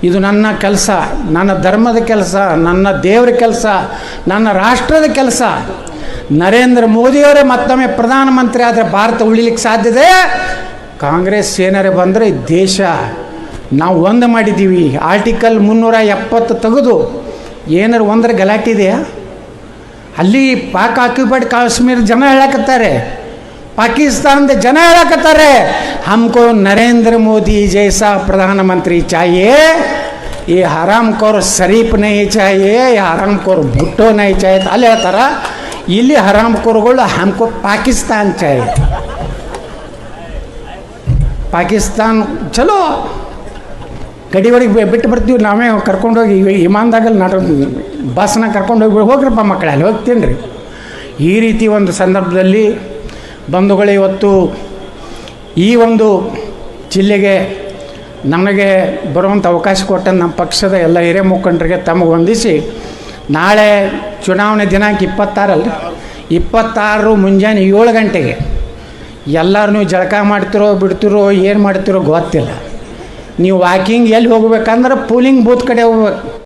ಇದು ನನ್ನ ಕೆಲಸ, ನನ್ನ ಧರ್ಮದ ಕೆಲಸ, ನನ್ನ ದೇವರ ಕೆಲಸ, ನನ್ನ ರಾಷ್ಟ್ರದ ಕೆಲಸ. ನರೇಂದ್ರ ಮೋದಿಯವರೇ ಮತ್ತೊಮ್ಮೆ ಪ್ರಧಾನಮಂತ್ರಿ ಆದರೆ ಭಾರತ ಉಳಿಲಿಕ್ಕೆ ಸಾಧ್ಯತೆ. ಕಾಂಗ್ರೆಸ್ ಏನಾರೇ ಬಂದರೆ ದೇಶ ನಾವು ಒಂದು ಮಾಡಿದ್ದೀವಿ. ಆರ್ಟಿಕಲ್ 370 ತೆಗೆದು ಏನಾರು ಒಂದರ ಗಲಾಟೆ ಇದೆಯಾ? ಅಲ್ಲಿ ಪಾಕ್ ಆಕ್ಯುಪೈಡ್ ಕಾಶ್ಮೀರ ಜನ ಹೇಳಕತ್ತಾರೆ, ಪಾಕಿಸ್ತಾನದ ಜನ ಹೇಳಕತ್ತಾರೆ हमको नरेंद्र मोदी जैसा प्रधानमंत्री चाहिए, ये हरामखोर शरीफ नहीं चाहिए, ये हरामखोर भुट्टो नहीं चाहिए. ಅಲ್ಲಿ ಹೇಳ್ತಾರೆ, ಇಲ್ಲಿ ಹರಾಮ್ಖೋರ್ಗಳು हमको पाकिस्तान चाहिए. ಪಾಕಿಸ್ತಾನ ಚಲೋ ಗಡಿವರೆಗೆ ಬಿಟ್ಟು ಬರ್ತೀವಿ, ನಾವೇ ಕರ್ಕೊಂಡೋಗಿ ವಿಮಾನದಾಗಲ್ಲಿ ಬಸ್ನ ಕರ್ಕೊಂಡೋಗಿ ಹೋಗ್ರಪ್ಪ ಮಕ್ಕಳೇ, ಅಲ್ಲಿ ಹೋಗ್ತೀನಿ ರೀ. ಈ ರೀತಿ ಒಂದು ಸಂದರ್ಭದಲ್ಲಿ ಬಂಧುಗಳು, ಇವತ್ತು ಈ ಒಂದು ಜಿಲ್ಲೆಗೆ ನಮಗೆ ಬರುವಂಥ ಅವಕಾಶ ಕೊಟ್ಟ ನಮ್ಮ ಪಕ್ಷದ ಎಲ್ಲ ಹಿರಿಯ ಮುಖಂಡರಿಗೆ ತಮಗೆ ವಂದಿಸಿ, ನಾಳೆ ಚುನಾವಣೆ ದಿನಾಂಕ 26 ಮುಂಜಾನೆ 7 ಗಂಟೆಗೆ ಎಲ್ಲರೂ ನೀವು ಜಳಕ ಮಾಡ್ತಿರೋ ಬಿಡ್ತಿರೋ ಏನು ಮಾಡ್ತಿರೋ ಗೊತ್ತಿಲ್ಲ. ನೀವು ವಾಕಿಂಗ್ ಎಲ್ಲಿ ಹೋಗ್ಬೇಕಂದ್ರೆ ಪೋಲಿಂಗ್ ಬೂತ್ ಕಡೆ ಹೋಗ್ಬೇಕು.